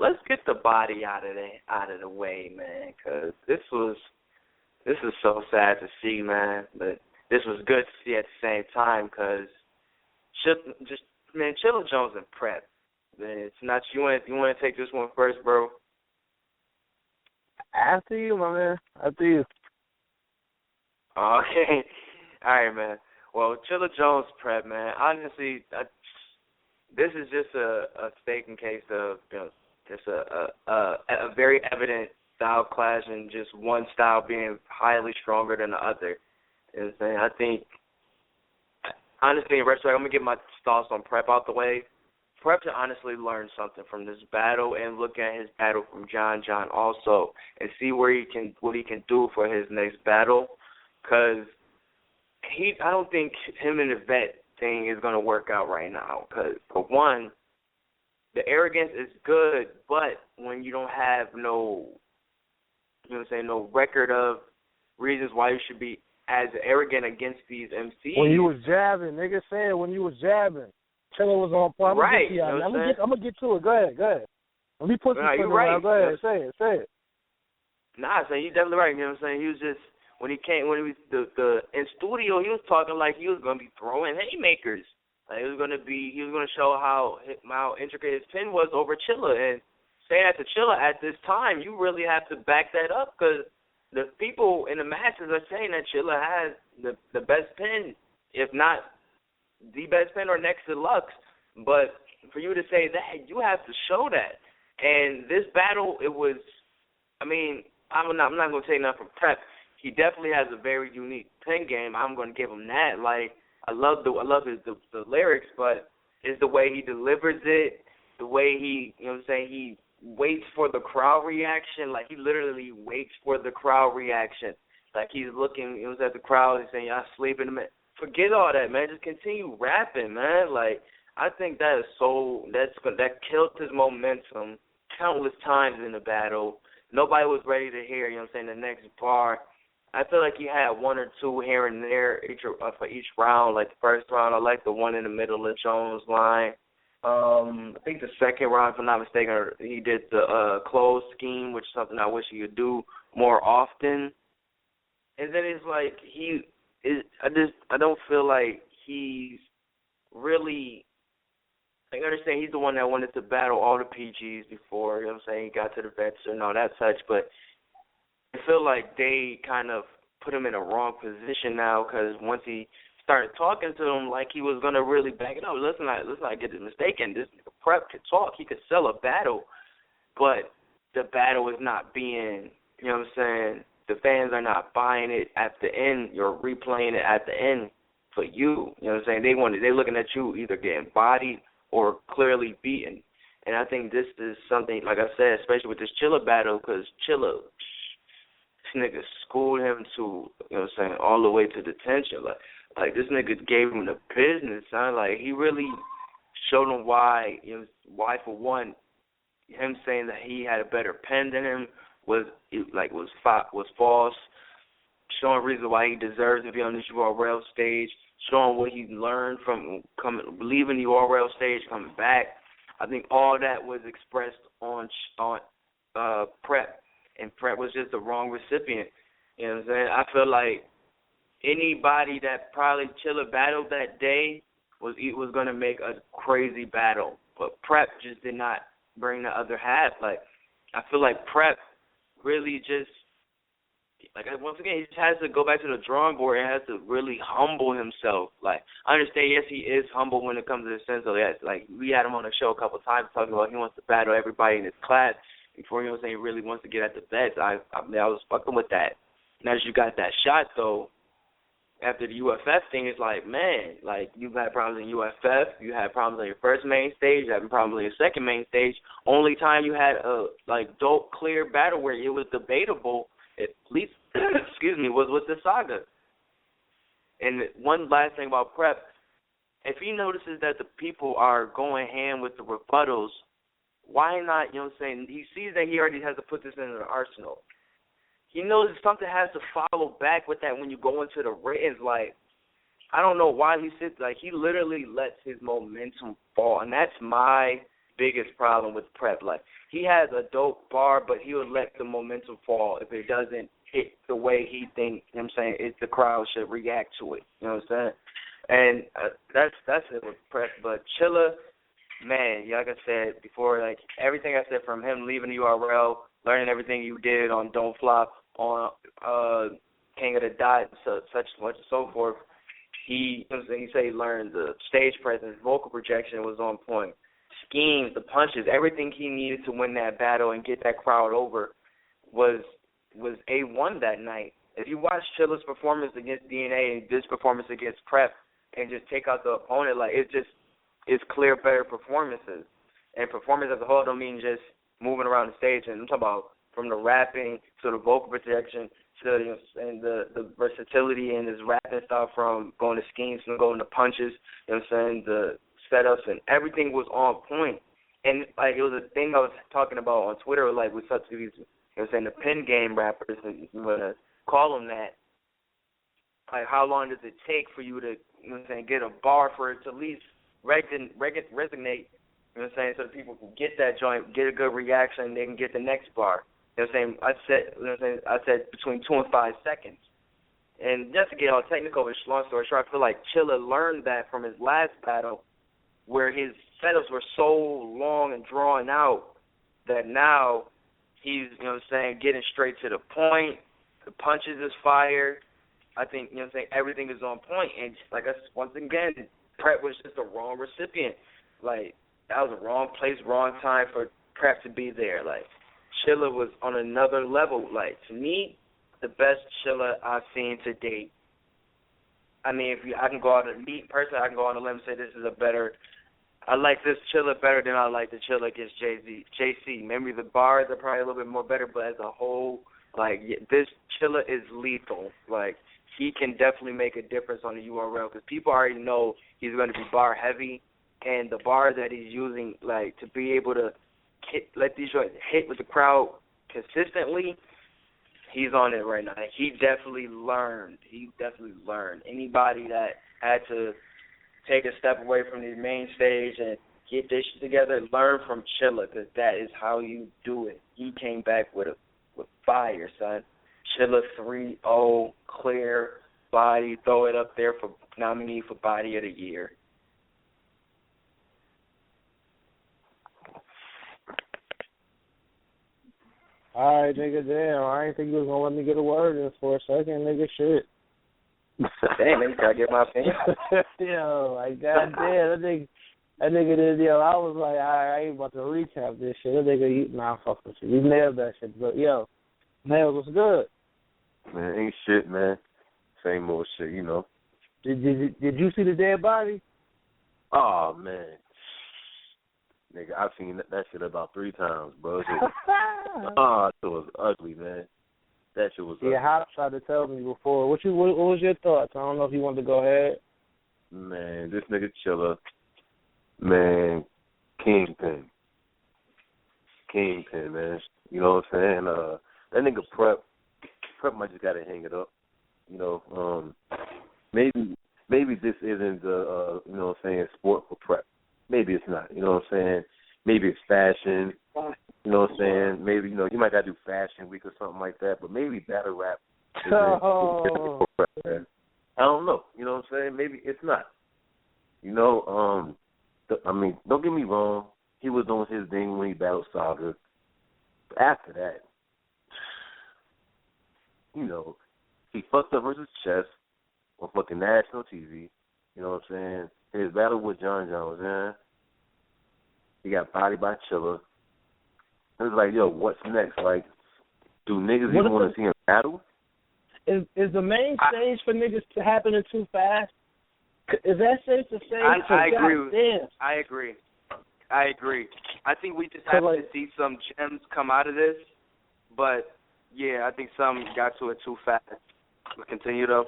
let's get the body out of the way, man, because this is so sad to see, man. But this was good to see at the same time, because Chilla Jones and Prep. Man, it's not you. Want to take this one first, bro? After you, my man. After you. Okay. All right, man. Well, Chilla Jones Prep, man. Honestly, this is just a staking case of just a very evident style clash, and just one style being highly stronger than the other. You know what I'm saying? I think, honestly, in retrospect, I'm gonna get my thoughts on Prep out the way. Prep to honestly learn something from this battle and look at his battle from John also, and see what he can do for his next battle, because I don't think him and the vet thing is going to work out right now, because for one, the arrogance is good, but when you don't have no record of reasons why you should be as arrogant against these MCs. When you was jabbing, nigga said when you was jabbing. Chilla was on point. Right. I'm gonna get to it. Go ahead. Let me put this you're right. Go ahead, say it. Nah, so you're definitely right. You know what I'm saying? He was just, when he was in studio, he was talking like he was gonna be throwing haymakers. Like he was gonna show how intricate his pin was over Chilla, and saying that to Chilla at this time, you really have to back that up, because the people in the masses are saying that Chilla has the best pin, if not the best pin or next to Lux. But for you to say that, you have to show that. And this battle, it was, I'm not going to say nothing from Prep. He definitely has a very unique pin game. I'm going to give him that. Like, I love the lyrics, but it's the way he delivers it, the way he, he waits for the crowd reaction. Like, he literally waits for the crowd reaction. Like, he's looking, at the crowd and saying, y'all sleeping, man. Forget all that, man. Just continue rapping, man. Like, I think that killed his momentum countless times in the battle. Nobody was ready to hear, the next bar. I feel like he had one or two here and there for each round. Like the first round, I like the one in the middle of Jones' line. I think the second round, if I'm not mistaken, he did the close scheme, which is something I wish he would do more often. And then it's like I don't feel like he's really, I understand he's the one that wanted to battle all the PGs before, he got to the vets and all that such, but I feel like they kind of put him in a wrong position now, because once he started talking to him like he was going to really back it up, let's not get it mistaken, this Prep could talk, he could sell a battle, but the battle is not being, the fans are not buying it at the end. You're replaying it at the end for you. They're looking at you either getting bodied or clearly beaten. And I think this is something, like I said, especially with this Chilla battle, because Chilla, this nigga schooled him to, all the way to detention. Like this nigga gave him the business, son. Like, he really showed him why for one, him saying that he had a better pen than him was false, showing reason why he deserves to be on this URL stage, showing what he learned from leaving the URL stage, coming back. I think all that was expressed on Prep, and Prep was just the wrong recipient. You know what I'm saying? I feel like anybody that probably Chilla battled that day was going to make a crazy battle, but Prep just did not bring the other half. Like, I feel like Prep really just, once again, he just has to go back to the drawing board and has to really humble himself. Like, I understand, yes, he is humble when it comes to the sense of that. Like, we had him on the show a couple of times talking about he wants to battle everybody in his class before he really wants to get at the vets. I was fucking with that. Now that you got that shot, though, after the UFF thing, it's like, man, like, you've had problems in UFF, you had problems on your first main stage, you had problems on your second main stage. Only time you had a, dope, clear battle where it was debatable, at least, was with the Saga. And one last thing about Prep, if he notices that the people are going ham with the rebuttals, why not, he sees that he already has to put this in the arsenal. He knows something has to follow back with that when you go into the writtens. Like, I don't know why he literally lets his momentum fall. And that's my biggest problem with Prep. Like, he has a dope bar, but he would let the momentum fall if it doesn't hit the way he thinks, you know what I'm saying, the crowd should react to it. You know what I'm saying? And that's it with Prep. But Chilla, man, like I said before, like everything I said from him leaving the URL, learning everything you did on Don't Flop, on King of the Dot, such much and so forth. He said he learned the stage presence, vocal projection was on point, schemes, the punches, everything he needed to win that battle and get that crowd over was A1 that night. If you watch Chilla's performance against DNA and this performance against Prep and just take out the opponent, like it's clear better performances. And performance as a whole don't mean just moving around the stage. And I'm talking about from the rapping to the vocal projection to and the versatility in his rapping style, from going to schemes and going to punches, you know what I'm saying, the setups and everything was on point. And like it was a thing I was talking about on Twitter, like with such these, you know what I'm saying, the pen game rappers, and you want to call them that. Like how long does it take for you to, you know what I'm saying, get a bar for it to at least resonate, you know what I'm saying, so that people can get that joint, get a good reaction, and they can get the next bar. You know what I'm saying? I said between 2 and 5 seconds. And just to get all technical, with long story short, I feel like Chilla learned that from his last battle, where his setups were so long and drawn out that now he's, you know what I'm saying, getting straight to the point. The punches is fire. I think, you know what I'm saying, everything is on point. And like I said, once again, Prep was just the wrong recipient. Like, that was the wrong place, wrong time for Prep to be there. Like, Chilla was on another level. Like, to me, the best Chilla I've seen to date. I mean, I can go out and meet personally, I can go on a limb and say this is a better. I like this Chilla better than I like the Chilla against JC. Maybe the bars are probably a little bit more better, but as a whole, like, this Chilla is lethal. Like, he can definitely make a difference on the URL because people already know he's going to be bar heavy, and the bars that he's using, like, to be able to let these joints hit with the crowd consistently, he's on it right now. He definitely learned. Anybody that had to take a step away from the main stage and get this shit together, learn from Chilla, because that is how you do it. He came back with fire, son. Chilla 3-0, clear body, throw it up there for nominee for Body of the Year. All right, nigga, damn. I didn't think you was going to let me get a word in for a second, nigga. Shit. Damn, nigga, gotta get my opinion. Yo, like, goddamn, that nigga did, yo, I was like, I ain't about to recap this shit. That nigga, nah, fuck with you. You nailed that shit. But, yo, Nails, what's good? Man, ain't shit, man. Same old shit, you know. Did you see the dead body? Oh, man. Nigga, I've seen that shit about 3 times, bro. That shit was ugly, man. That shit was ugly. Yeah, Hhrt tried to tell me before. What was your thoughts? I don't know if you wanted to go ahead. Man, this nigga Chilla, man, Kingpin, man. You know what I'm saying? That nigga Prep might just gotta hang it up. You know, maybe this isn't the you know what I'm saying, sport for Prep. Maybe it's not. You know what I'm saying? Maybe it's fashion. You know what I'm saying? Maybe, you know, you might gotta do Fashion Week or something like that. But maybe battle rap isn't for Prep, man. I don't know. You know what I'm saying? Maybe it's not. You know, I mean, don't get me wrong. He was doing his thing when he battled Saga. But after that, you know, he fucked up versus Chess on fucking national TV. You know what I'm saying? His battle with John Jones, man. He got bodied by Chilla. It was like, yo, what's next? Like, do niggas even want to see him battle? Is the main stage for niggas to happening too fast? Is that safe to say? I agree. I think we just have to see some gems come out of this. But, yeah, I think some got to it too fast. We'll continue, though.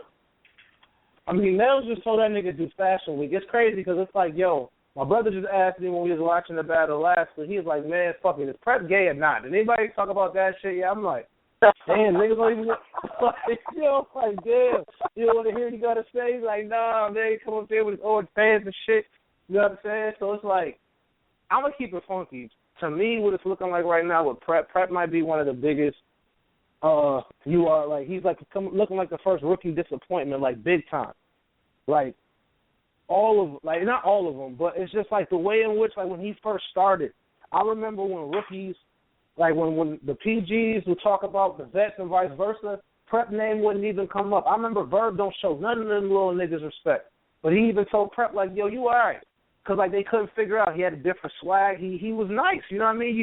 I mean, Nails just told that nigga do Fashion Week. It's crazy because it's like, yo, my brother just asked me when we was watching the battle last week. He was like, man, fuck it, is Prep gay or not? Did anybody talk about that shit? Yeah, I'm like, damn, niggas don't even, like, yo, like, damn. You don't want to hear what he got to say? He's like, nah, man, he come up there with his old pants and shit. You know what I'm saying? So it's like, I'm going to keep it funky. To me, what it's looking like right now with Prep might be one of the biggest, he's like looking like the first rookie disappointment, like big time. Like, not all of them, but it's just like the way in which, like, when he first started, I remember when rookies, like when the PGs would talk about the vets and vice versa, Prep name wouldn't even come up. I remember Verb don't show none of them little niggas respect. But he even told Prep, like, yo, you all right. Because, like, they couldn't figure out. He had a different swag. He was nice. You know what I mean?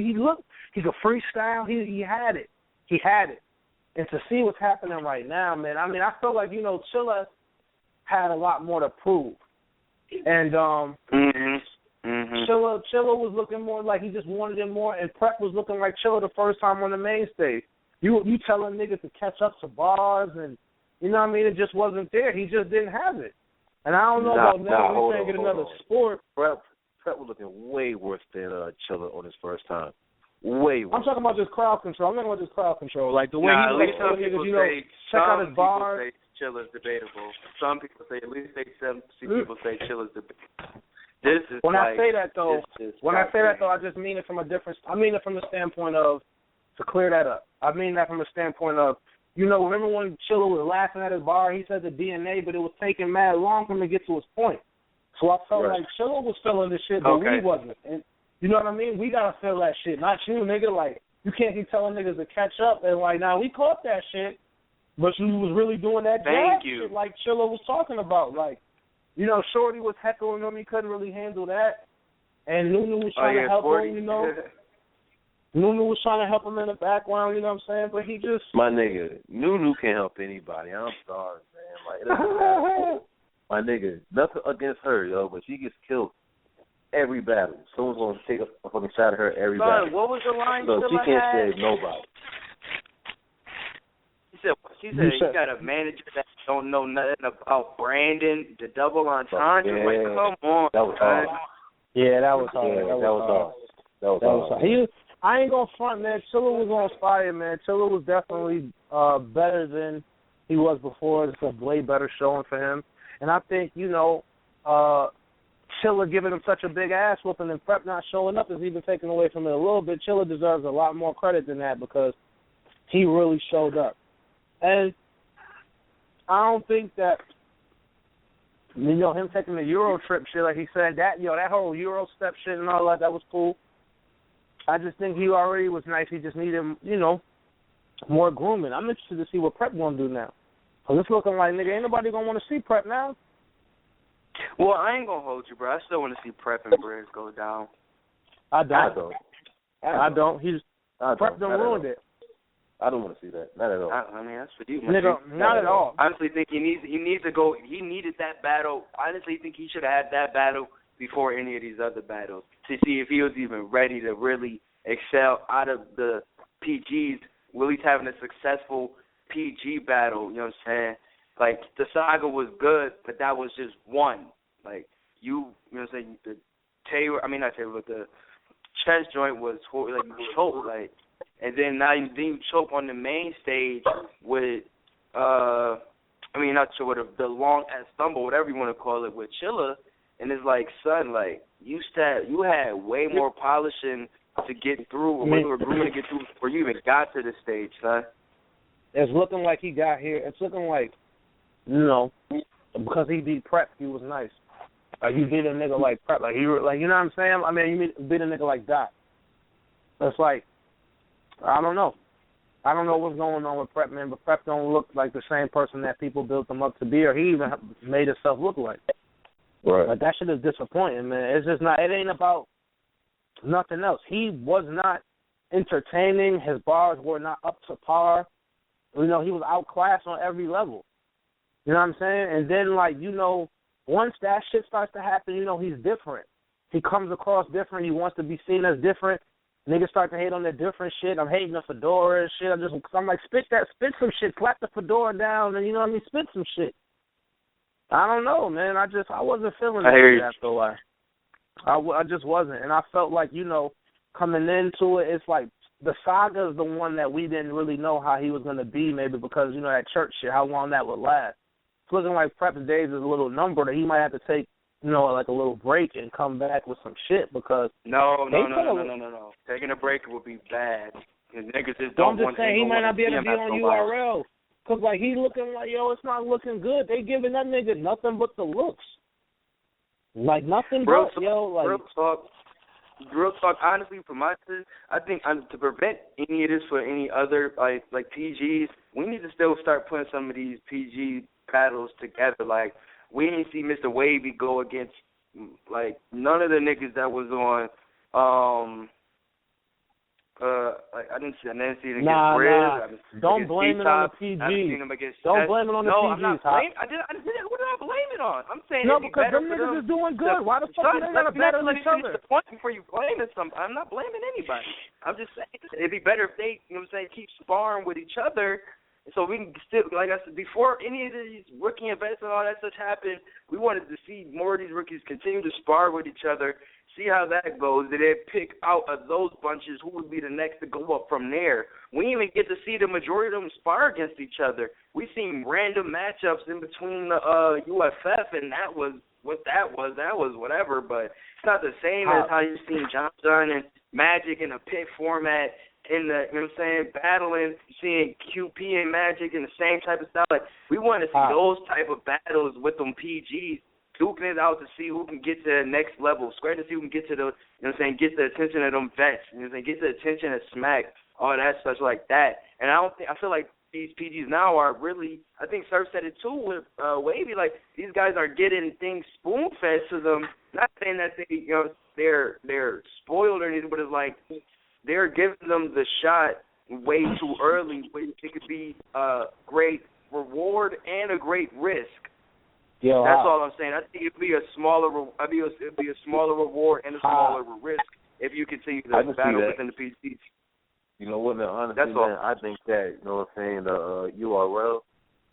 He could freestyle. He had it. He had it. And to see what's happening right now, man, I mean, I feel like, Chilla had a lot more to prove. And Chilla was looking more like he just wanted it more, and Prep was looking like Chilla the first time on the main stage. You telling niggas to catch up to bars, and you know what I mean? It just wasn't there. He just didn't have it. And I don't know about now. We can't get another sport. Prep was looking way worse than Chilla on his first time. Way worse. I'm talking about just crowd control. I'm talking about just crowd control. Like the way he was telling niggas, check out his bars. Say Chilla's debatable. Some people say, at least people say Chilla's debatable. When I say that though, I just mean it from a different. I mean it from the standpoint of, to clear that up. I mean that from the standpoint of, remember when Chilla was laughing at his bar? He said the DNA, but it was taking mad long for him to get to his point. So I felt like Chilla was feeling this shit, but we wasn't. And you know what I mean? We gotta feel that shit, not you, nigga. Like, you can't keep telling niggas to catch up. And like, now we caught that shit, but you was really doing that jazz shit like Chilla was talking about. Like, Shorty was heckling him. He couldn't really handle that. And Nunu was trying to help him, Nunu was trying to help him in the background, you know what I'm saying? But he just... My nigga, Nunu can't help anybody. I'm sorry, man. Like, it doesn't matter. My nigga, nothing against her, yo, but she gets killed every battle. Someone's going to take a fucking shot at her every battle. What was the line so she can't save nobody. She said you got a manager that don't know nothing about Brandon, the double entendre. Yeah, like, come on. That was hard. Yeah, that was hard. Yeah, that was hard. I ain't gonna front, man. Chilla was on fire, man. Chilla was definitely better than he was before. It's a way better showing for him. And I think, Chilla giving him such a big ass whooping and Prep not showing up is even taken away from it a little bit. Chilla deserves a lot more credit than that because he really showed up. And I don't think that, him taking the Euro trip shit, like he said, that whole Euro step shit and all that was cool. I just think he already was nice. He just needed, more grooming. I'm interested to see what Prep going to do now. Because it's looking like, nigga, ain't nobody going to want to see Prep now. Well, I ain't going to hold you, bro. I still want to see Prep and Briggs go down. I don't. Prep done ruined it. I don't want to see that. Not at all. I mean, that's for you, nigga. Not at all. I honestly think he needs to go. He needed that battle. I honestly think he should have had that battle before any of these other battles to see if he was even ready to really excel out of the PGs. Willie's having a successful PG battle. You know what I'm saying? Like, the saga was good, but that was just one. Like, you know what I'm saying? The chest joint was like you choked, like. And then you choke on the main stage with, not sure what the long ass stumble, whatever you want to call it, with Chilla, and it's like, son, like you had way more polishing to get through, or way more grooming to get through before you even got to the stage, son. It's looking like he got here. It's looking like, because he beat Prep, he was nice. Like, you beat a nigga like Prep, like you know what I'm saying? I mean, you beat a nigga like that. It's like, I don't know. I don't know what's going on with Prep, man, but Prep don't look like the same person that people built him up to be, or he even made himself look like. Right. But that shit is disappointing, man. It's just not. It ain't about nothing else. He was not entertaining. His bars were not up to par. He was outclassed on every level. You know what I'm saying? And then, once that shit starts to happen, he's different. He comes across different. He wants to be seen as different. Niggas start to hate on the different shit. I'm hating the fedora and shit. I'm like, spit some shit, slap the fedora down, and spit some shit. I don't know, man. I wasn't feeling it after a while. I just wasn't, and I felt like, coming into it, it's like the saga is the one that we didn't really know how he was gonna be, maybe because that church shit, how long that would last. It's looking like Prep's days is a little numbered, that he might have to take like a little break and come back with some shit because No. Taking a break would be bad. Cause niggas just so don't I'm just want saying he might not be able to be on URL. URL. Because, like, he looking like, yo, it's not looking good. They giving that nigga nothing but the looks. Like, nothing but, yo, like. Real talk, honestly, for my side, I think to prevent any of this for any other, like PGs, we need to still start putting some of these PG battles together. Like, we didn't see Mr. Wavy go against, like, none of the niggas that was on, I didn't see it against Briz. Don't blame it on the PG. Don't blame it on the PG. No, I'm not blaming. What did I blame it on? I'm saying no, because them niggas is doing good. Why the fuck do they gotta battle each other? The point before you blaming somebody. I'm not blaming anybody. I'm just saying it'd be better if they, keep sparring with each other. So we can still, like I said, before any of these rookie events and all that stuff happened, we wanted to see more of these rookies continue to spar with each other, see how that goes, and then pick out of those bunches who would be the next to go up from there. We didn't even get to see the majority of them spar against each other. We seen random matchups in between the UFF, and that was what that was. That was whatever, but it's not the same as how you seen John and Magic in a pit format, in the, battling, seeing QP and Magic in the same type of style. Like, we want to see those type of battles with them PGs, duking it out to see who can get to the next level, square to see who can get to the, get the attention of them vets, get the attention of Smack, all that stuff like that. And I feel like these PGs now are really, I think Surf said it too with Wavy, like, these guys are getting things spoon-fed to them. Not saying that they, they're spoiled or anything, but it's like, they're giving them the shot way too early. It could be a great reward and a great risk. That's all I'm saying. I think it'd be a smaller reward and a smaller risk if you continue to battle within the PCs. You know what, man? Honestly, man, I think that, the URL,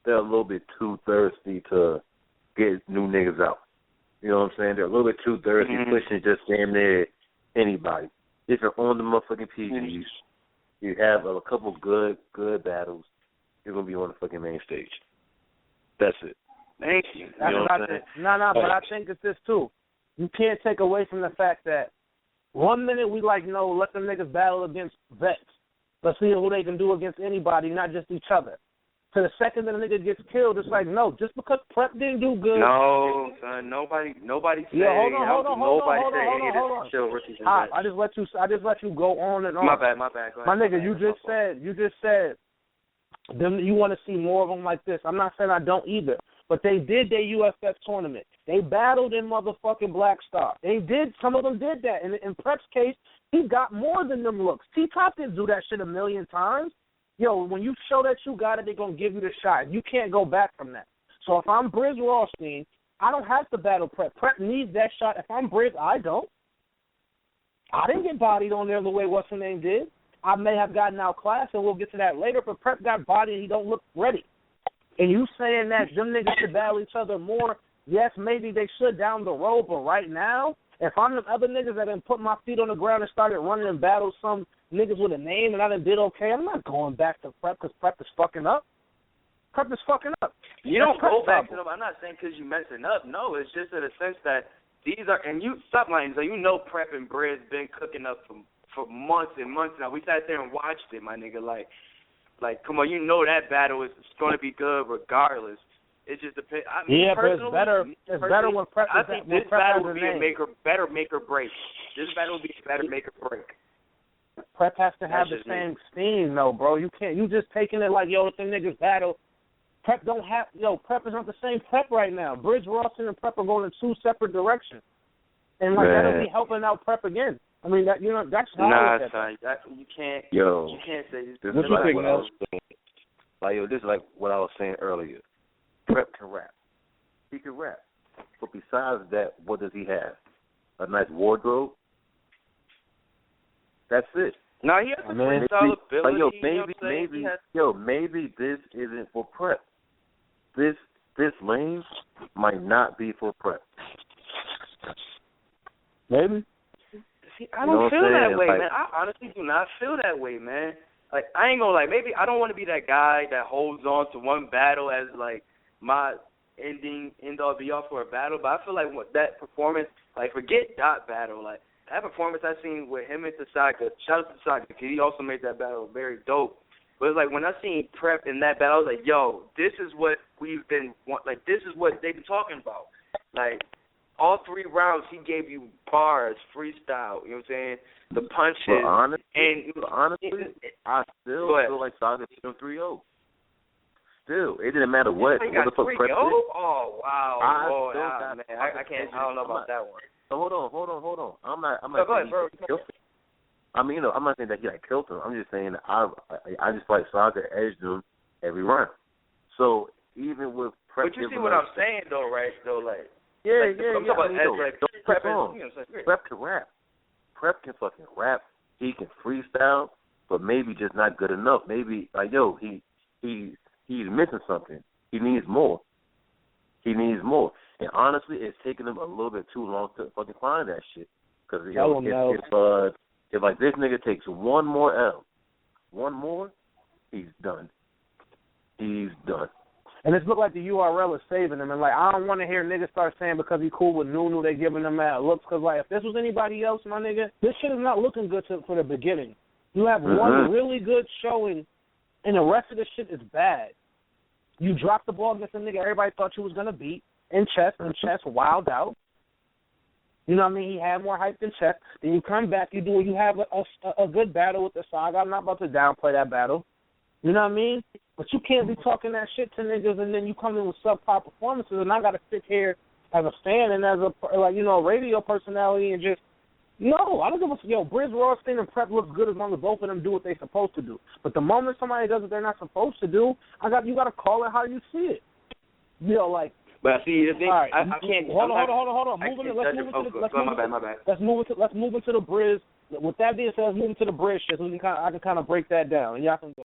they're a little bit too thirsty to get new niggas out. You know what I'm saying? They're a little bit too thirsty, pushing just damn near anybody. If you're on the motherfucking PGs, you have a couple good battles, you're going to be on the fucking main stage. That's it. Thank you. That's what I think. No, but I think it's this, too. You can't take away from the fact that 1 minute we let them niggas battle against vets. Let's see who they can do against anybody, not just each other. To the second that a nigga gets killed, it's like, no, just because Prep didn't do good. No, son, nobody said. Yeah, hold on. I just let you go on and on. My bad. Go ahead. My nigga, you just said them. You want to see more of them like this. I'm not saying I don't either, but they did their UFF tournament. They battled in motherfucking Black Star. They did. Some of them did that. In Prep's case, he got more than them looks. T-Top didn't do that shit a million times. Yo, when you show that you got it, they're going to give you the shot. You can't go back from that. So if I'm Briz Rothstein, I don't have to battle Prep. Prep needs that shot. If I'm Briz, I don't. I didn't get bodied on there the way what's-her-name did. I may have gotten outclassed, and we'll get to that later, but Prep got bodied and he don't look ready. And you saying that them niggas should battle each other more, yes, maybe they should down the road, but right now, if I'm the other niggas that done put my feet on the ground and started running and battle some niggas with a name and I done did okay, I'm not going back to Prep because Prep is fucking up. Prep is fucking up. You don't go back to them. I'm not saying because you messing up. No, it's just in a sense that these are, and you, stop lying, so Prep and Briz been cooking up for months and months now. We sat there and watched it, my nigga. Like, come on, that battle is going to be good regardless. It just depends. I mean, but it's better. It's better when Prep. I think this battle would be better make or break. This battle would be a better make or break. Prep has to have the same steam, though, bro. You can't. You just taking it like, yo, if them niggas battle. Prep don't have. Yo, Prep is not the same Prep right now. Briz Rawson and Prep are going in two separate directions, and that'll be helping out Prep again. I mean, that's how I look at it. You can't. Yo, you can't say this. What you think, Mel? This is like what I was saying earlier. Prep can rap. He can rap. But besides that, what does he have? A nice wardrobe? That's it. No, he has a freestyle ability. Maybe this isn't for Prep. This lane might not be for Prep. Maybe. See, I don't feel that way, man. I honestly do not feel that way, man. Like, I ain't gonna maybe I don't want to be that guy that holds on to one battle as like my end all be all for a battle, but I feel like that performance, like forget that battle, like that performance I seen with him and Tasaka, shout out to Tasaka because he also made that battle very dope. But it's like when I seen Prep in that battle, I was like, yo, this is what we've been like. This is what they've been talking about. Like all 3 rounds, he gave you bars, freestyle. You know what I'm saying? The punches. But honestly, I still feel like Saga beat him 3-0. Still, it didn't matter what the fuck Prep did. Oh wow, man, I can't. I don't know about that one. So hold on. I'm not go ahead, bro. I mean, I'm not saying that he like killed him. I'm just saying that I just feel like Saga edged him every round. So even with Prep, but you see what I'm saying though, right? So like, I'm talking about Prep can rap. Prep can fucking rap. He can freestyle, but maybe just not good enough. Maybe like he's missing something. He needs more. And honestly, it's taking him a little bit too long to fucking find that shit. Because if like this nigga takes one more L, he's done. And it's looked like the URL is saving him. And, like, I don't want to hear niggas start saying because he cool with Nunu, they giving him mad looks. Because, like, if this was anybody else, my nigga, this shit is not looking good for the beginning. You have one really good showing, and the rest of the shit is bad. You dropped the ball against a nigga everybody thought you was going to beat in chess, and chess wilded out. You know what I mean? He had more hype than chess. Then you come back, you have a good battle with the Saga. I'm not about to downplay that battle. You know what I mean? But you can't be talking that shit to niggas and then you come in with subpar performances and I got to sit here as a fan and as a radio personality and just, no, I don't give a, Briz Rothstein and Prep looks good as long as both of them do what they're supposed to do. But the moment somebody does what they're not supposed to do, you got to call it how you see it. But see, the thing, right, I can't. Hold on. Let's move into the Briz. With that being said, let's move into the Briz shit so I can kind of break that down. And y'all can go.